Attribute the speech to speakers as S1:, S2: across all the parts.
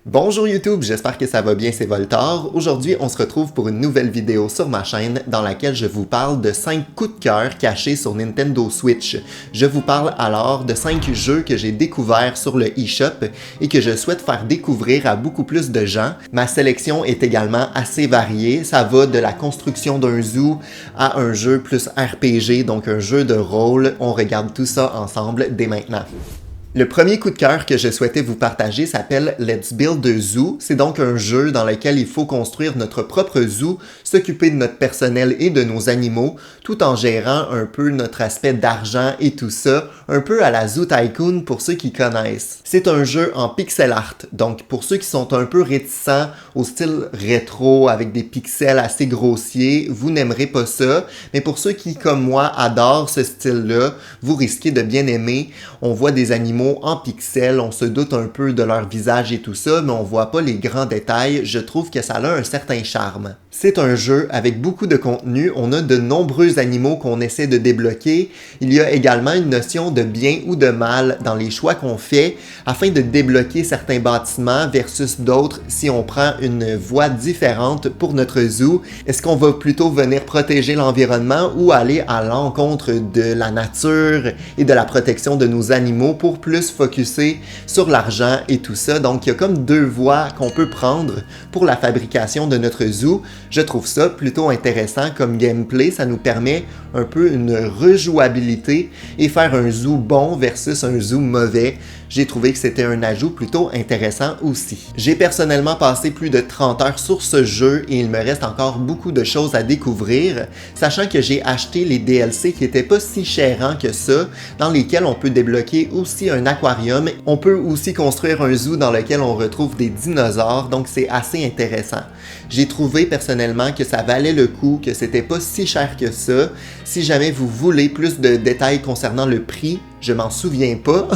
S1: Bonjour YouTube, j'espère que ça va bien, c'est Voltar. Aujourd'hui, on se retrouve pour une nouvelle vidéo sur ma chaîne dans laquelle je vous parle de 5 coups de cœur cachés sur Nintendo Switch. Je vous parle alors de 5 jeux que j'ai découverts sur le eShop et que je souhaite faire découvrir à beaucoup plus de gens. Ma sélection est également assez variée, ça va de la construction d'un zoo à un jeu plus RPG, donc un jeu de rôle. On regarde tout ça ensemble dès maintenant. Le premier coup de cœur que je souhaitais vous partager s'appelle Let's Build a Zoo. C'est donc un jeu dans lequel il faut construire notre propre zoo, s'occuper de notre personnel et de nos animaux, tout en gérant un peu notre aspect d'argent et tout ça, un peu à la Zoo Tycoon pour ceux qui connaissent. C'est un jeu en pixel art, donc pour ceux qui sont un peu réticents au style rétro avec des pixels assez grossiers, vous n'aimerez pas ça, mais pour ceux qui, comme moi, adorent ce style-là, vous risquez de bien aimer. On voit des animaux en pixels, on se doute un peu de leur visage et tout ça, mais on voit pas les grands détails. Je trouve que ça a un certain charme. C'est un jeu avec beaucoup de contenu, on a de nombreux animaux qu'on essaie de débloquer. Il y a également une notion de bien ou de mal dans les choix qu'on fait afin de débloquer certains bâtiments versus d'autres si on prend une voie différente pour notre zoo. Est-ce qu'on va plutôt venir protéger l'environnement ou aller à l'encontre de la nature et de la protection de nos animaux pour plus focusser sur l'argent et tout ça. Donc il y a comme deux voies qu'on peut prendre pour la fabrication de notre zoo. Je trouve ça plutôt intéressant comme gameplay, ça nous permet un peu une rejouabilité et faire un zoo bon versus un zoo mauvais. J'ai trouvé que c'était un ajout plutôt intéressant aussi. J'ai personnellement passé plus de 30 heures sur ce jeu et il me reste encore beaucoup de choses à découvrir, sachant que j'ai acheté les DLC qui étaient pas si chérants que ça, dans lesquels on peut débloquer aussi un aquarium. On peut aussi construire un zoo dans lequel on retrouve des dinosaures, donc c'est assez intéressant. J'ai trouvé personnellement que ça valait le coup, que c'était pas si cher que ça. Si jamais vous voulez plus de détails concernant le prix, je m'en souviens pas,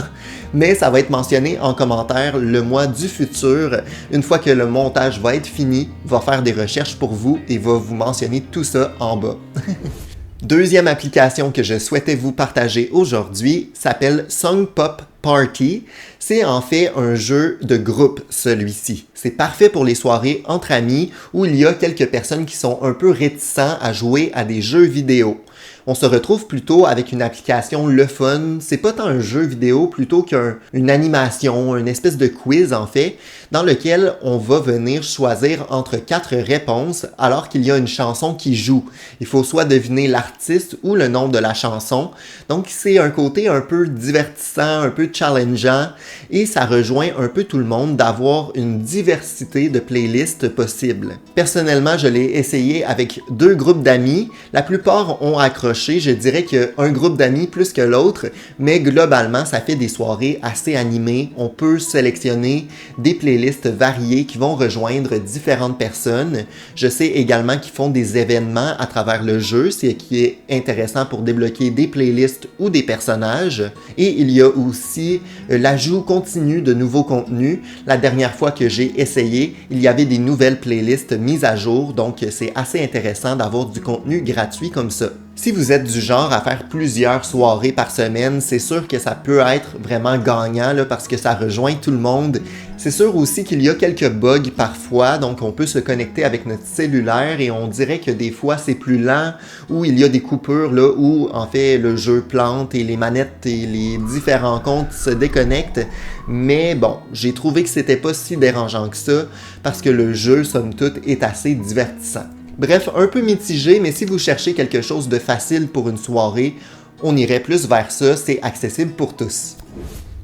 S1: mais ça va être mentionné en commentaire le mois du futur. Une fois que le montage va être fini, va faire des recherches pour vous et va vous mentionner tout ça en bas. Deuxième application que je souhaitais vous partager aujourd'hui s'appelle Song Pop Party. C'est en fait un jeu de groupe, celui-ci. C'est parfait pour les soirées entre amis où il y a quelques personnes qui sont un peu réticents à jouer à des jeux vidéo. On se retrouve plutôt avec une application le fun. C'est pas tant un jeu vidéo plutôt qu'une animation, une espèce de quiz en fait, dans lequel on va venir choisir entre 4 réponses alors qu'il y a une chanson qui joue. Il faut soit deviner l'artiste ou le nom de la chanson. Donc c'est un côté un peu divertissant, un peu challengeant et ça rejoint un peu tout le monde d'avoir une diversité de playlists possibles. Personnellement, je l'ai essayé avec 2 groupes d'amis. La plupart ont accroché, je dirais qu'un groupe d'amis plus que l'autre, mais globalement, ça fait des soirées assez animées. On peut sélectionner des playlists variées qui vont rejoindre différentes personnes. Je sais également qu'ils font des événements à travers le jeu, ce qui est intéressant pour débloquer des playlists ou des personnages. Et il y a aussi l'ajout continu de nouveaux contenus. La dernière fois que j'ai essayé, il y avait des nouvelles playlists mises à jour, donc c'est assez intéressant d'avoir du contenu gratuit comme ça. Si vous êtes du genre à faire plusieurs soirées par semaine, c'est sûr que ça peut être vraiment gagnant là, parce que ça rejoint tout le monde. C'est sûr aussi qu'il y a quelques bugs parfois, donc on peut se connecter avec notre cellulaire et on dirait que des fois c'est plus lent ou il y a des coupures là où en fait le jeu plante et les manettes et les différents comptes se déconnectent. Mais bon, j'ai trouvé que c'était pas si dérangeant que ça parce que le jeu, somme toute, est assez divertissant. Bref, un peu mitigé, mais si vous cherchez quelque chose de facile pour une soirée, on irait plus vers ça, c'est accessible pour tous.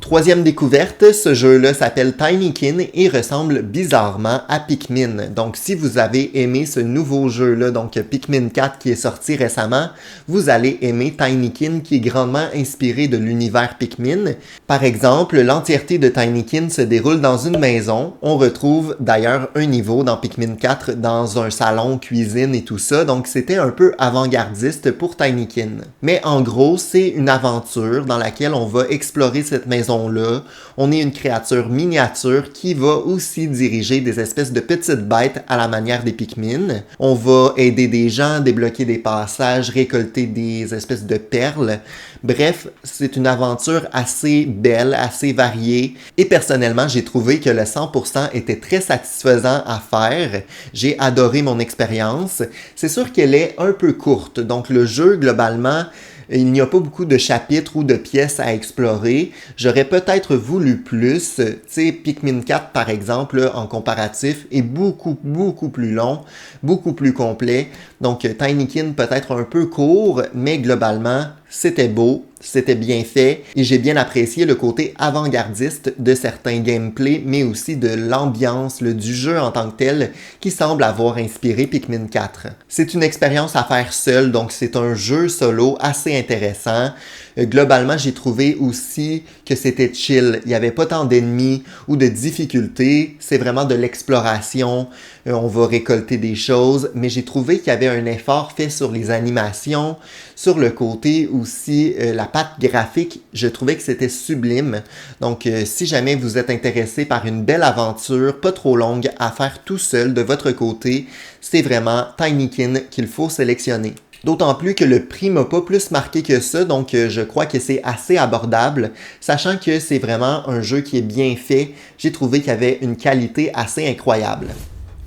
S1: Troisième découverte, ce jeu-là s'appelle Tinykin et ressemble bizarrement à Pikmin. Donc si vous avez aimé ce nouveau jeu-là, donc Pikmin 4 qui est sorti récemment, vous allez aimer Tinykin qui est grandement inspiré de l'univers Pikmin. Par exemple, l'entièreté de Tinykin se déroule dans une maison. On retrouve d'ailleurs un niveau dans Pikmin 4 dans un salon, cuisine et tout ça, donc c'était un peu avant-gardiste pour Tinykin. Mais en gros, c'est une aventure dans laquelle on va explorer cette maison mission-là. On est une créature miniature qui va aussi diriger des espèces de petites bêtes à la manière des Pikmin. On va aider des gens, débloquer des passages, récolter des espèces de perles. Bref, c'est une aventure assez belle, assez variée. Et personnellement, j'ai trouvé que le 100% était très satisfaisant à faire. J'ai adoré mon expérience. C'est sûr qu'elle est un peu courte, donc le jeu, globalement, il n'y a pas beaucoup de chapitres ou de pièces à explorer. J'aurais peut-être voulu plus. Tu sais, Pikmin 4, par exemple, en comparatif, est beaucoup plus long, beaucoup plus complet. Donc, Tinykin peut-être un peu court, mais globalement, c'était beau, c'était bien fait et j'ai bien apprécié le côté avant-gardiste de certains gameplays, mais aussi de l'ambiance du jeu en tant que tel qui semble avoir inspiré Pikmin 4. C'est une expérience à faire seul, donc c'est un jeu solo assez intéressant. Globalement, j'ai trouvé aussi que c'était chill. Il n'y avait pas tant d'ennemis ou de difficultés. C'est vraiment de l'exploration. On va récolter des choses. Mais j'ai trouvé qu'il y avait un effort fait sur les animations, sur le côté aussi, la patte graphique. Je trouvais que c'était sublime. Donc, si jamais vous êtes intéressé par une belle aventure, pas trop longue, à faire tout seul de votre côté, c'est vraiment Tinykin qu'il faut sélectionner. D'autant plus que le prix m'a pas plus marqué que ça, donc je crois que c'est assez abordable, sachant que c'est vraiment un jeu qui est bien fait. J'ai trouvé qu'il y avait une qualité assez incroyable.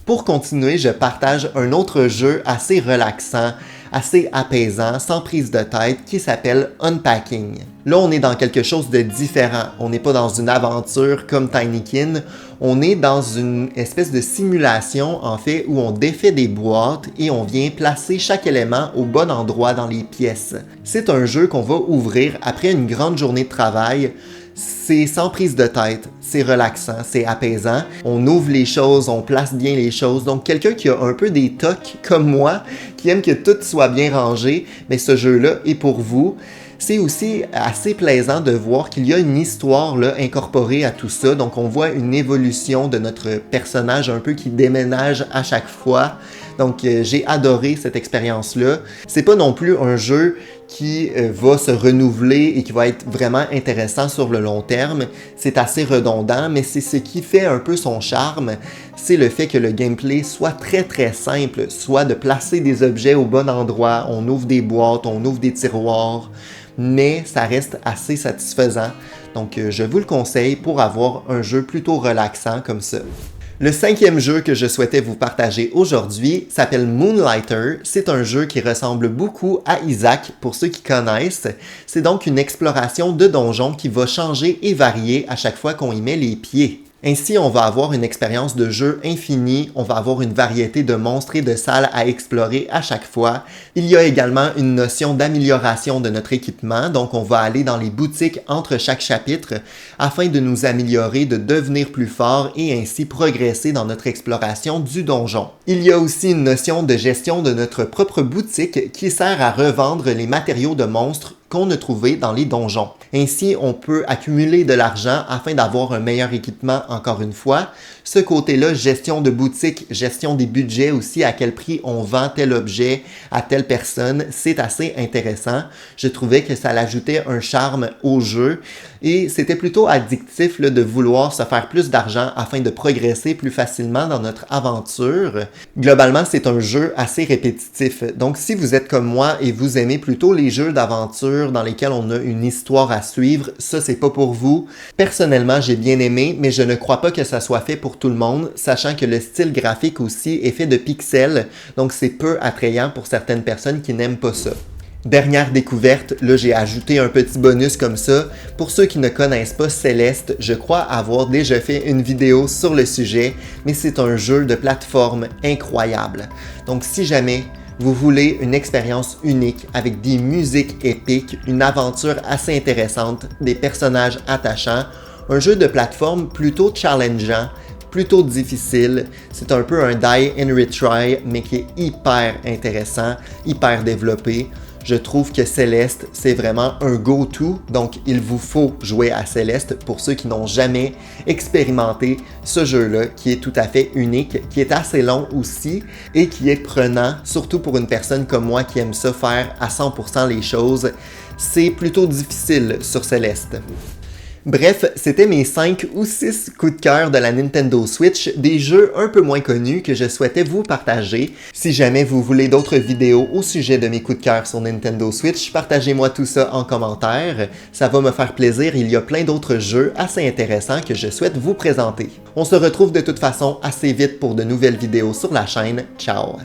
S1: Pour continuer, je partage un autre jeu assez relaxant, assez apaisant, sans prise de tête, qui s'appelle Unpacking. Là, on est dans quelque chose de différent. On n'est pas dans une aventure comme Tinykin. On est dans une espèce de simulation, en fait, où on défait des boîtes et on vient placer chaque élément au bon endroit dans les pièces. C'est un jeu qu'on va ouvrir après une grande journée de travail. C'est sans prise de tête, c'est relaxant, c'est apaisant. On ouvre les choses, on place bien les choses. Donc quelqu'un qui a un peu des tocs comme moi, qui aime que tout soit bien rangé, mais ce jeu-là est pour vous. C'est aussi assez plaisant de voir qu'il y a une histoire là, incorporée à tout ça. Donc on voit une évolution de notre personnage un peu qui déménage à chaque fois. Donc j'ai adoré cette expérience-là. C'est pas non plus un jeu qui va se renouveler et qui va être vraiment intéressant sur le long terme. C'est assez redondant, mais c'est ce qui fait un peu son charme. C'est le fait que le gameplay soit très simple, soit de placer des objets au bon endroit. On ouvre des boîtes, on ouvre des tiroirs, mais ça reste assez satisfaisant. Donc je vous le conseille pour avoir un jeu plutôt relaxant comme ça. Le 5e jeu que je souhaitais vous partager aujourd'hui s'appelle Moonlighter. C'est un jeu qui ressemble beaucoup à Isaac pour ceux qui connaissent. C'est donc une exploration de donjons qui va changer et varier à chaque fois qu'on y met les pieds. Ainsi, on va avoir une expérience de jeu infinie, on va avoir une variété de monstres et de salles à explorer à chaque fois. Il y a également une notion d'amélioration de notre équipement, donc on va aller dans les boutiques entre chaque chapitre afin de nous améliorer, de devenir plus fort et ainsi progresser dans notre exploration du donjon. Il y a aussi une notion de gestion de notre propre boutique qui sert à revendre les matériaux de monstres qu'on a trouvé dans les donjons. Ainsi, on peut accumuler de l'argent afin d'avoir un meilleur équipement encore une fois. Ce côté-là, gestion de boutique, gestion des budgets aussi, à quel prix on vend tel objet à telle personne, c'est assez intéressant. Je trouvais que ça l'ajoutait un charme au jeu et c'était plutôt addictif là, de vouloir se faire plus d'argent afin de progresser plus facilement dans notre aventure. Globalement, c'est un jeu assez répétitif. Donc, si vous êtes comme moi et vous aimez plutôt les jeux d'aventure dans lesquels on a une histoire à suivre, ça, c'est pas pour vous. Personnellement, j'ai bien aimé, mais je ne crois pas que ça soit fait pour tout le monde, sachant que le style graphique aussi est fait de pixels, donc c'est peu attrayant pour certaines personnes qui n'aiment pas ça. Dernière découverte, là j'ai ajouté un petit bonus comme ça. Pour ceux qui ne connaissent pas Celeste, je crois avoir déjà fait une vidéo sur le sujet, mais c'est un jeu de plateforme incroyable. Donc si jamais vous voulez une expérience unique avec des musiques épiques, une aventure assez intéressante, des personnages attachants, un jeu de plateforme plutôt challengeant, plutôt difficile. C'est un peu un die and retry, mais qui est hyper intéressant, hyper développé. Je trouve que Celeste, c'est vraiment un go-to, donc il vous faut jouer à Celeste pour ceux qui n'ont jamais expérimenté ce jeu-là, qui est tout à fait unique, qui est assez long aussi et qui est prenant, surtout pour une personne comme moi qui aime ça faire à 100% les choses. C'est plutôt difficile sur Celeste. Bref, c'était mes 5 ou 6 coups de cœur de la Nintendo Switch, des jeux un peu moins connus que je souhaitais vous partager. Si jamais vous voulez d'autres vidéos au sujet de mes coups de cœur sur Nintendo Switch, partagez-moi tout ça en commentaire. Ça va me faire plaisir, il y a plein d'autres jeux assez intéressants que je souhaite vous présenter. On se retrouve de toute façon assez vite pour de nouvelles vidéos sur la chaîne. Ciao!